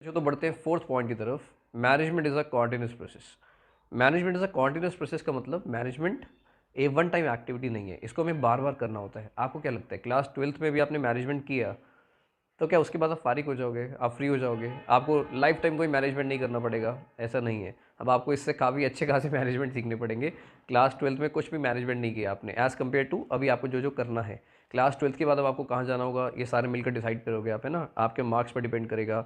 जो तो बढ़ते हैं फोर्थ पॉइंट की तरफ। Management is a continuous process. Management is a continuous process का मतलब मैनेजमेंट ए वन टाइम एक्टिविटी नहीं है, इसको हमें बार बार करना होता है। आपको क्या लगता है क्लास ट्वेल्थ में भी आपने मैनेजमेंट किया तो क्या उसके बाद आप फारिग हो जाओगे, आप फ्री हो जाओगे, आपको लाइफ टाइम कोई मैनेजमेंट नहीं करना पड़ेगा? ऐसा नहीं है। अब आपको इससे काफ़ी अच्छे खासे मैनेजमेंट सीखने पड़ेंगे। क्लास ट्वेल्थ में कुछ भी मैनेजमेंट नहीं किया आपने एज़ कम्पेयर टू अभी आपको जो जो करना है। क्लास ट्वेल्थ के बाद अब आपको कहाँ जाना होगा ये सारे मिलकर डिसाइड करोगे आप, है ना। आपके मार्क्स पर डिपेंड करेगा,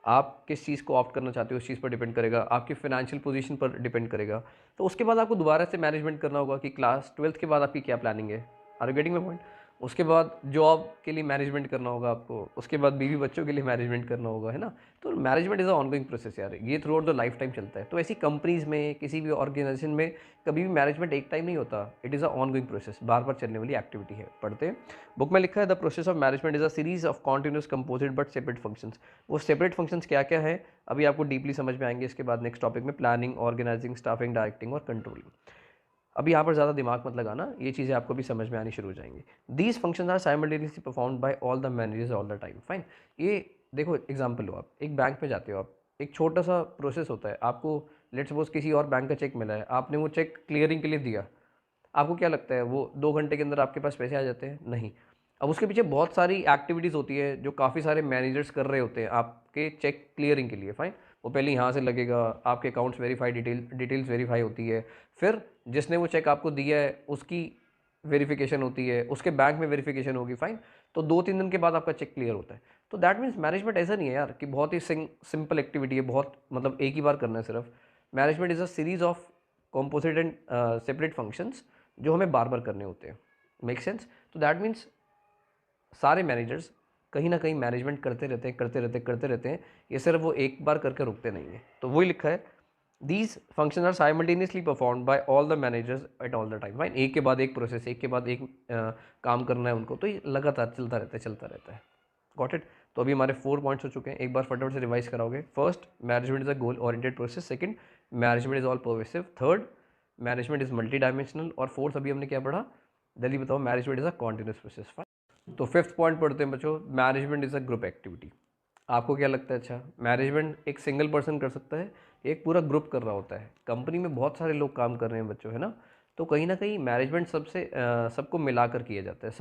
आप किस चीज़ को ऑप्ट करना चाहते हो उस चीज़ पर डिपेंड करेगा, आपकी फाइनेंशियल पोजीशन पर डिपेंड करेगा। तो उसके बाद आपको दोबारा से मैनेजमेंट करना होगा कि क्लास ट्वेल्थ के बाद आपकी क्या प्लानिंग है। Are you getting my point? उसके बाद जॉब के लिए मैनेजमेंट करना होगा आपको, उसके बाद बीवी बच्चों के लिए मैनेजमेंट करना होगा, है ना। तो management is a ongoing process यार, ये through out the life time चलता है। तो ऐसी कंपनीज में, किसी भी ऑर्गेनाइजेशन में कभी भी मैनेजमेंट एक टाइम नहीं होता। It is a ongoing process, बार बार चलने वाली एक्टिविटी है। पढ़ते हैं बुक में लिखा है the process of management is a series of continuous composite but separate functions. वो सेपरेट फंक्शंस क्या क्या है अभी आपको डीपली समझ में आएंगे इसके बाद नेक्स्ट टॉपिक में। प्लानिंग, ऑर्गेनाइजिंग, स्टाफिंग, डायरेक्टिंग और कंट्रोलिंग। अभी यहाँ पर ज़्यादा दिमाग मत लगाना, ये चीज़ें आपको भी समझ में आनी शुरू हो जाएंगी। These function are simultaneously performed by all the managers all the time. Fine. ये देखो एग्जाम्पल लो, आप एक बैंक में जाते हो, आप एक छोटा सा प्रोसेस होता है। आपको लेट सपोज किसी और बैंक का चेक मिला है, आपने वो चेक क्लियरिंग के लिए दिया। आपको क्या लगता है वो 2 घंटे के अंदर आपके पास पैसे आ जाते हैं? नहीं। अब उसके पीछे बहुत सारी एक्टिविटीज़ होती है जो काफ़ी सारे मैनेजर्स कर रहे होते हैं आपके चेक क्लियरिंग के लिए। फाइन। वो पहले यहाँ से लगेगा, आपके अकाउंट्स वेरीफाई, डिटेल्स वेरीफाई होती है, फिर जिसने वो चेक आपको दिया है उसकी वेरिफिकेशन होती है, उसके बैंक में वेरिफिकेशन होगी। फाइन। तो 2-3 दिन के बाद आपका चेक क्लियर होता है। तो दैट मीन्स मैनेजमेंट ऐसा नहीं है यार कि बहुत ही सिंपल एक्टिविटी है, बहुत मतलब एक ही बार करना है सिर्फ। Management is a series of composite and separate functions जो हमें बार बार करने होते हैं। Make sense? तो दैट मीन्स सारे मैनेजर्स कहीं ना कहीं मैनेजमेंट करते रहते हैं, करते रहते हैं। ये सिर्फ वो एक बार करके रुकते नहीं हैं। तो वही लिखा है these function are simultaneously performed by all the managers at all the time. Fine. एक के बाद एक प्रोसेस, एक के बाद एक काम करना है उनको, तो ये लगातार चलता रहता है। Got it? तो अभी हमारे 4 पॉइंट्स हो चुके हैं, एक बार फटाफट से रिवाइज कराओगे। First, management is a goal oriented process. Second, management is all pervasive. Third, management is multi dimensional. और फोर्थ अभी हमने क्या पढ़ा? जल्दी बताओ। Management is a continuous process. तो फिफ्थ पॉइंट पढ़ते हैं बच्चों, management is a group activity. आपको क्या लगता है? अच्छा, मैनेजमेंट एक सिंगल पर्सन कर सकता है, एक पूरा ग्रुप कर रहा होता है। कंपनी में बहुत सारे लोग काम कर रहे हैं बच्चों, है ना। तो कहीं ना कहीं मैनेजमेंट सबको मिलाकर किया जाता है।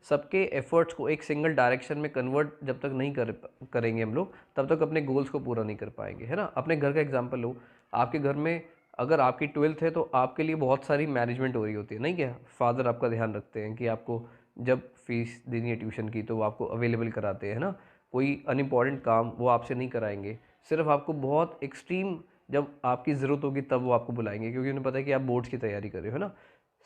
सबके एफर्ट्स को एक सिंगल डायरेक्शन में कन्वर्ट जब तक नहीं करेंगे हम लोग, तब तक अपने गोल्स को पूरा नहीं कर पाएंगे, है ना। अपने घर का एग्जाम्पल लो। आपके घर में अगर आपकी ट्वेल्थ है तो आपके लिए बहुत सारी मैनेजमेंट हो रही होती है, नहीं क्या? फादर आपका ध्यान रखते हैं कि आपको जब फीस देनी है ट्यूशन की तो वो आपको अवेलेबल कराते हैं, है ना। कोई अनइम्पॉर्टेंट काम वो आपसे नहीं कराएंगे, सिर्फ आपको बहुत एक्सट्रीम जब आपकी ज़रूरत होगी तब वो आपको बुलाएंगे, क्योंकि उन्हें पता है कि आप बोर्ड्स की तैयारी कर रहे हो, है ना।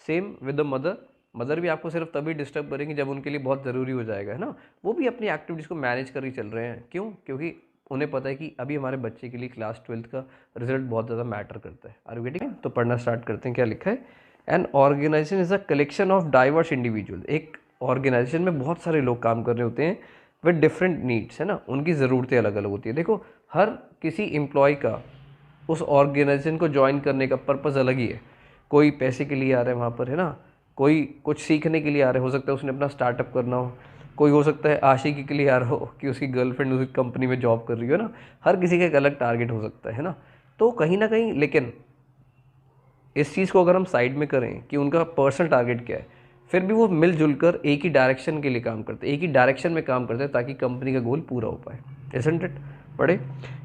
Same with the mother. Mother भी आपको सिर्फ तभी डिस्टर्ब करेंगे जब उनके लिए बहुत ज़रूरी हो जाएगा, है ना। वो भी अपनी एक्टिविटीज़ को मैनेज कर ही चल रहे हैं। क्यों? क्योंकि उन्हें पता है कि अभी हमारे बच्चे के लिए क्लास ट्वेल्थ का रिजल्ट बहुत ज़्यादा मैटर करता है। Are you getting? तो पढ़ना स्टार्ट करते हैं। क्या लिखा है? An organisation is a collection of diverse individual. एक ऑर्गेनाइजेशन में बहुत सारे लोग काम कर रहे होते हैं विद डिफरेंट नीड्स, है ना। उनकी ज़रूरतें अलग अलग होती है। देखो, हर किसी एम्प्लॉय का उस ऑर्गेनाइजेशन को ज्वाइन करने का पर्पज़ अलग ही है। कोई पैसे के लिए आ रहा है वहाँ पर, है ना। कोई कुछ सीखने के लिए आ रहा है, हो सकता है उसने अपना स्टार्टअप करना हो। कोई हो सकता है आशिकी के लिए आ रहा हो कि उसकी गर्लफ्रेंड उसी कंपनी में जॉब कर रही हो, ना। हर किसी का एक अलग टारगेट हो सकता है ना। तो कहीं ना कहीं लेकिन इस चीज़ को अगर हम साइड में करें कि उनका पर्सनल टारगेट क्या है, फिर भी वो मिलजुल कर एक ही डायरेक्शन के लिए काम करते हैं, एक ही डायरेक्शन में काम करते हैं ताकि कंपनी का गोल पूरा हो पाए। Isn't it? पढ़े।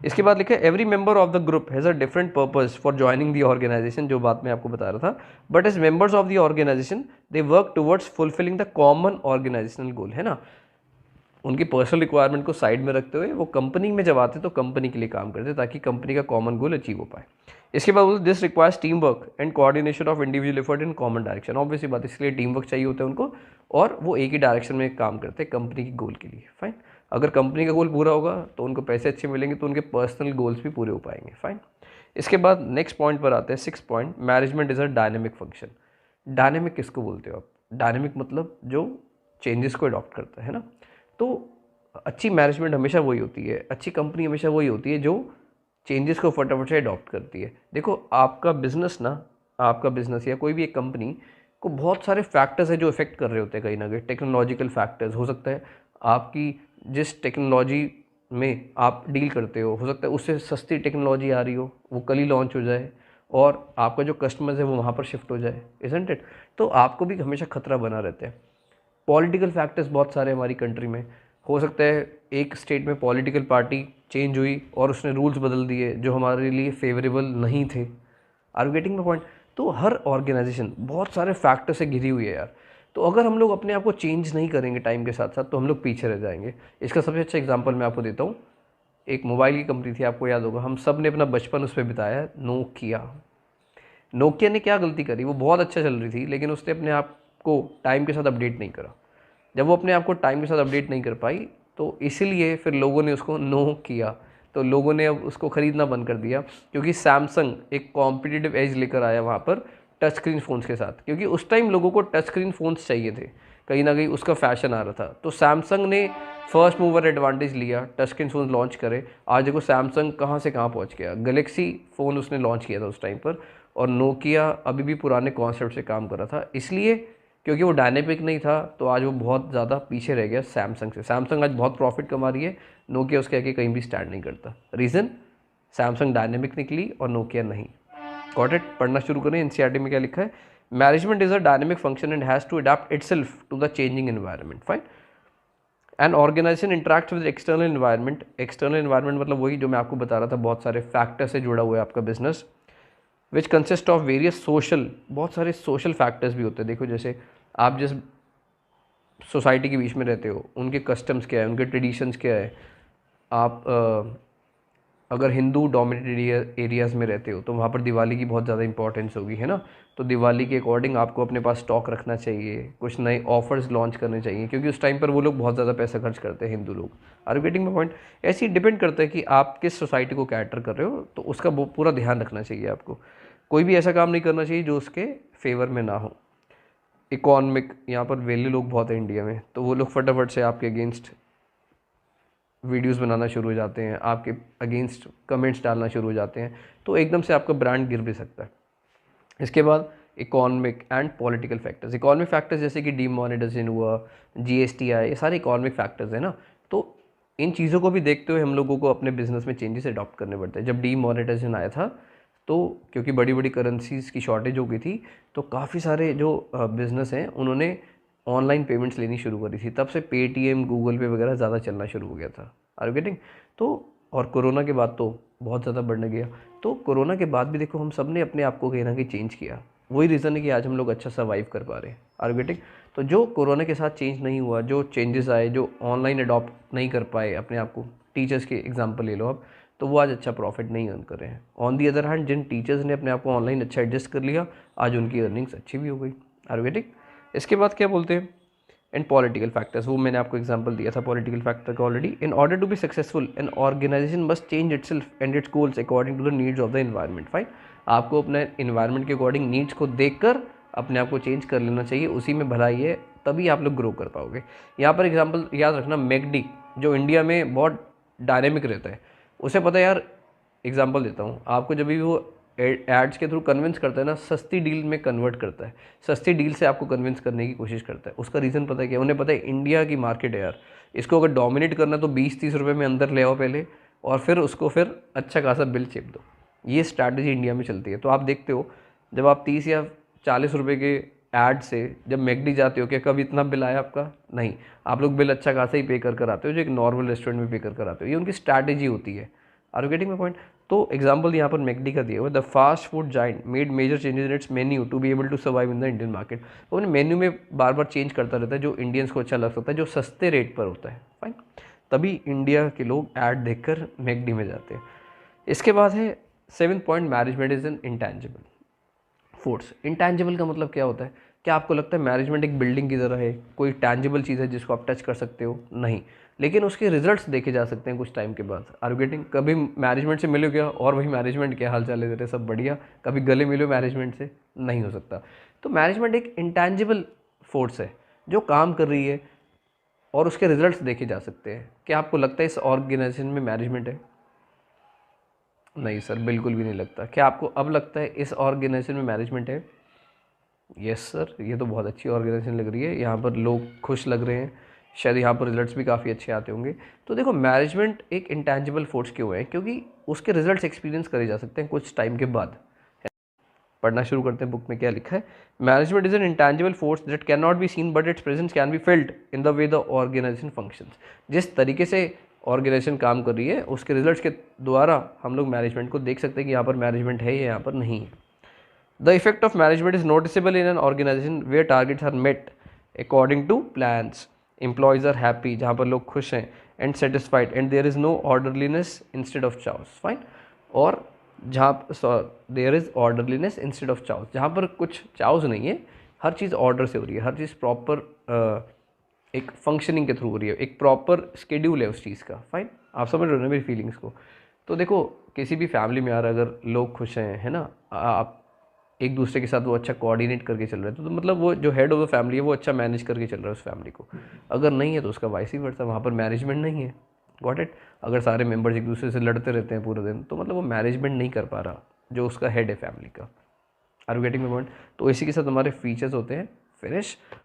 इसके बाद लिखा है every member of the group has a different purpose for joining the organisation, जो बात मैं आपको बता रहा था। But as members of the organisation they work towards fulfilling the common organisational goal, है ना। उनकी पर्सनल रिक्वायरमेंट को साइड में रखते हुए वो कंपनी में जब आते तो कंपनी के लिए काम करते ताकि कंपनी का कॉमन गोल अचीव हो पाए। इसके बाद बोलते this requires team work and coordination of individual effort in common direction. Obviously बात, इसके लिए टीम वर्क चाहिए होता है उनको, और वो एक ही डायरेक्शन में काम करते हैं कंपनी के गोल के लिए। फाइन। अगर कंपनी का गोल पूरा होगा तो उनको पैसे अच्छे मिलेंगे, तो उनके पर्सनल गोल्स भी पूरे हो पाएंगे। फाइन। इसके बाद नेक्स्ट पॉइंट पर आते हैं, 6 point, management is a dynamic function. Dynamic किसको बोलते हो आप? डायनेमिक मतलब जो चेंजेस को अडॉप्ट करता है ना। तो अच्छी मैनेजमेंट हमेशा वही होती है, अच्छी कंपनी हमेशा वही होती है जो चेंजेस को फटाफट से अडॉप्ट करती है। देखो, आपका बिजनेस या कोई भी एक कंपनी को बहुत सारे फैक्टर्स है जो इफेक्ट कर रहे होते हैं कहीं ना कहीं। टेक्नोलॉजिकल फैक्टर्स हो सकता है, आपकी जिस टेक्नोलॉजी में आप डील करते हो सकता है उससे सस्ती टेक्नोलॉजी आ रही हो, वो कल ही लॉन्च हो जाए और आपका जो कस्टमर्स है वो वहाँ पर शिफ्ट हो जाए, इज़न्ट इट? तो आपको भी हमेशा खतरा बना रहता है। पॉलिटिकल फैक्टर्स बहुत सारे हमारी कंट्री में, हो सकता है एक स्टेट में पॉलिटिकल पार्टी चेंज हुई और उसने रूल्स बदल दिए जो हमारे लिए फेवरेबल नहीं थे। Are you getting my point? तो हर ऑर्गेनाइजेशन बहुत सारे फैक्टर से घिरी हुई है यार। तो अगर हम लोग अपने आप को चेंज नहीं करेंगे टाइम के साथ साथ तो हम लोग पीछे रह जाएंगे। इसका सबसे अच्छा एग्जांपल मैं आपको देता हूँ। एक मोबाइल की कंपनी थी, आपको याद होगा, हम सब ने अपना बचपन उस पर बिताया, नोकिया। नोकिया ने क्या गलती करी? वो बहुत अच्छा चल रही थी लेकिन उसने अपने आप को टाइम के साथ अपडेट नहीं करा। जब वो अपने आप को टाइम के साथ अपडेट नहीं कर पाई तो इसीलिए फिर लोगों ने उसको नो किया। तो लोगों ने अब उसको ख़रीदना बंद कर दिया क्योंकि सैमसंग एक कॉम्पिटिटिव एज लेकर आया वहाँ पर टच स्क्रीन फ़ोन्स के साथ, क्योंकि उस टाइम लोगों को टच स्क्रीन फ़ोन्स चाहिए थे, कहीं ना कहीं उसका फैशन आ रहा था। तो सैमसंग ने फर्स्ट मूवर एडवांटेज लिया, टच स्क्रीन फ़ोन लॉन्च करे। आज देखो सैमसंग कहाँ से कहाँ पहुँच गया, गैलेक्सी फ़ोन उसने लॉन्च किया था उस टाइम पर, और नोकिया अभी भी पुराने कॉन्सेप्ट से काम कर रहा था, इसलिए क्योंकि वो डायनेमिक नहीं था तो आज वो बहुत ज़्यादा पीछे रह गया सैमसंग से। सैमसंग आज बहुत प्रॉफिट कमा रही है, नोकिया उसके आगे कहीं भी स्टैंड नहीं करता। रीज़न, सैमसंग डायनेमिक निकली और नोकिया नहीं। Got it? पढ़ना शुरू करें। एनसीईआरटी में क्या लिखा है? Management is a dynamic function and has to adapt itself to the changing environment. Fine. An organisation interact with external environment. External environment मतलब वही जो मैं आपको बता रहा था, बहुत सारे फैक्टर से जुड़ा हुआ है आपका business, which consist of various social, बहुत सारे सोशल फैक्टर्स भी होते हैं। देखो जैसे आप जिस सोसाइटी के बीच में रहते हो उनके कस्टम्स क्या है, उनके ट्रेडिशंस क्या है। आप अगर हिंदू डोमिनेटेड एरियाज़ में रहते हो तो वहाँ पर दिवाली की बहुत ज़्यादा इंपॉर्टेंस होगी, है ना? तो दिवाली के अकॉर्डिंग आपको अपने पास स्टॉक रखना चाहिए, कुछ नए ऑफर्स लॉन्च करने चाहिए, क्योंकि उस टाइम पर वो लोग बहुत ज़्यादा पैसा खर्च करते हैं हिंदू लोग। Are you getting my point? ऐसे ही डिपेंड करता है कि आप किस सोसाइटी को कैटर कर रहे हो, तो उसका पूरा ध्यान रखना चाहिए आपको। कोई भी ऐसा काम नहीं करना चाहिए जो उसके फेवर में ना हो। इकॉनमिक, यहाँ पर वेले लोग बहुत हैं इंडिया में, तो वो लोग फटाफट से आपके अगेंस्ट वीडियोस बनाना शुरू हो जाते हैं, आपके अगेंस्ट कमेंट्स डालना शुरू हो जाते हैं, तो एकदम से आपका ब्रांड गिर भी सकता है। इसके बाद economic and political factors. Economic factors जैसे कि डीमोनेटाइजेशन हुआ, जीएसटी आया, ये सारे इकोनॉमिक फैक्टर्स हैं ना। तो इन चीज़ों को भी देखते हुए हम लोगों को अपने बिजनेस में चेंजेस अडॉप्ट करने पड़ते हैं। जब डीमोनेटाइजेशन आया था तो क्योंकि बड़ी बड़ी करेंसीज़ की शॉर्टेज हो गई थी, तो काफ़ी सारे जो बिज़नेस हैं उन्होंने ऑनलाइन पेमेंट्स लेनी शुरू करी थी। तब से पेटीएम, गूगल पे वगैरह ज़्यादा चलना शुरू हो गया था। Are you getting? तो और कोरोना के बाद तो बहुत ज़्यादा बढ़ने गया। तो कोरोना के बाद भी देखो हम सब ने अपने आप को कहीं ना कहीं चेंज किया। वही रीज़न है कि आज हम लोग अच्छा सर्वाइव कर पा रहे हैं। Are you getting? तो जो कोरोना के साथ चेंज नहीं हुआ, जो चेंजेस आए, जो ऑनलाइन अडॉप्ट नहीं कर पाए अपने आप को, टीचर्स के एग्जाम्पल ले लो आप, तो वो आज अच्छा प्रॉफिट नहीं अर्न कर रहे हैं। ऑन दी अदर हैंड जिन टीचर्स ने अपने आप को ऑनलाइन अच्छा एडजस्ट कर लिया, आज उनकी अर्निंग्स अच्छी भी हो गई। Are you getting? इसके बाद क्या बोलते हैं? एंड पॉलिटिकल फैक्टर्स, वो मैंने आपको एग्जांपल दिया था पॉलिटिकल फैक्टर का already. In order to be successful an organisation must change itself and its goals according to the needs of the environment. Fine. आपको अपने एनवायरनमेंट के अकॉर्डिंग नीड्स को देखकर अपने आप को चेंज कर लेना चाहिए, उसी में भलाई है, तभी आप लोग ग्रो कर पाओगे। यहाँ पर एग्जाम्पल याद रखना, मैकडी जो इंडिया में बहुत डायनेमिक रहता है, उसे पता है यार, एग्जाम्पल देता हूँ आपको, जब भी वो एड्स के थ्रू कन्विंस करता है ना, सस्ती डील में कन्वर्ट करता है, सस्ती डील से आपको कन्विंस करने की कोशिश करता है। उसका रीज़न पता है क्या? उन्हें पता है इंडिया की मार्केट है यार, इसको अगर डोमिनेट करना तो 20-30 रुपये में अंदर ले आओ पहले, और फिर उसको फिर अच्छा खासा बिल चिप दो। ये स्ट्रैटेजी इंडिया में चलती है। तो आप देखते हो जब आप 30 या 40 रुपये के ऐड से जब मैकडी जाते हो, क्या कभी इतना बिल आया आपका? नहीं। आप लोग बिल अच्छा खासा ही पे कर आते हो, जो एक नॉर्मल रेस्टोरेंट में पे कर आते हो। ये उनकी स्ट्रैटेजी होती है। Are you getting my point? तो एग्जाम्पल यहाँ पर मैकडी का दिया हुआ, the fast food giant made major changes in its menu to be able to survive in the Indian market. तो अपने मेन्यू में बार बार चेंज करता रहता है जो इंडियंस को अच्छा लग सकता है, जो सस्ते रेट पर होता है। फाइन। तभी इंडिया के लोग ऐड देखकर मैकडी में जाते हैं। इसके बाद है 7th point, management is an intangible force. Intangible का मतलब क्या होता है? क्या आपको लगता है मैनेजमेंट एक बिल्डिंग की तरह है, कोई टैंजिबल चीज़ है जिसको आप टच कर सकते हो? नहीं। लेकिन उसके रिजल्ट्स देखे जा सकते हैं कुछ टाइम के बाद। Are you getting? कभी मैनेजमेंट से मिलो क्या और वही मैनेजमेंट क्या हाल चाल है तेरे, सब बढ़िया, कभी गले मिलो मैनेजमेंट से? नहीं हो सकता। तो मैनेजमेंट एक इंटेंजिबल फोर्स है जो काम कर रही है और उसके रिजल्ट्स देखे जा सकते हैं। क्या आपको लगता है इस ऑर्गेनाइजेशन में मैनेजमेंट है? नहीं सर, बिल्कुल भी नहीं लगता। क्या आपको अब लगता है इस ऑर्गेनाइजेशन में मैनेजमेंट है? यस सर, ये तो बहुत अच्छी ऑर्गेनाइजेशन लग रही है, यहाँ पर लोग खुश लग रहे हैं, शायद यहाँ पर रिजल्ट्स भी काफ़ी अच्छे आते होंगे। तो देखो मैनेजमेंट एक इंटेंजिबल फोर्स क्यों है, क्योंकि उसके रिजल्ट्स एक्सपीरियंस करे जा सकते हैं कुछ टाइम के बाद। पढ़ना शुरू करते हैं, बुक में क्या लिखा है। Management is an intangible force that can not be seen but its presence can be felt in the way the organisation functions. जिस तरीके से ऑर्गेनाइजेशन काम कर रही है उसके रिजल्ट्स के द्वारा हम लोग मैनेजमेंट को देख सकते हैं कि यहाँ पर मैनेजमेंट है या यहाँ पर नहीं है। The effect of management is noticeable in an organisation where targets are met according to plans, employees are happy, जहाँ पर लोग खुश हैं, and satisfied, and there is no orderliness instead of chaos, fine. और जहाँ there is orderliness instead of chaos, जहाँ पर कुछ चाउस नहीं है, हर चीज़ ऑर्डर से हो रही है, हर चीज़ प्रॉपर एक फंक्शनिंग के थ्रू हो रही है, एक प्रॉपर स्केड्यूल है उस चीज़ का, फाइन। आप समझ रहे हो ना मेरी फीलिंग्स को। तो देखो किसी भी फैमिली में यार अगर लोग खुश हैं, है ना, आप एक दूसरे के साथ वो अच्छा कोऑर्डिनेट करके चल रहे हैं, तो मतलब वो जो हेड ऑफ द फैमिली है वो अच्छा मैनेज करके चल रहा है उस फैमिली को। अगर नहीं है तो उसका वाइस ही वर्सा, वहाँ पर मैनेजमेंट नहीं है। Got it. अगर सारे मेंबर्स एक दूसरे से लड़ते रहते हैं पूरे दिन, तो मतलब वो मैनेजमेंट नहीं कर पा रहा जो उसका हेड है फैमिली का। Are you getting my point. तो इसी के साथ हमारे फीचर्स होते हैं फिनिश।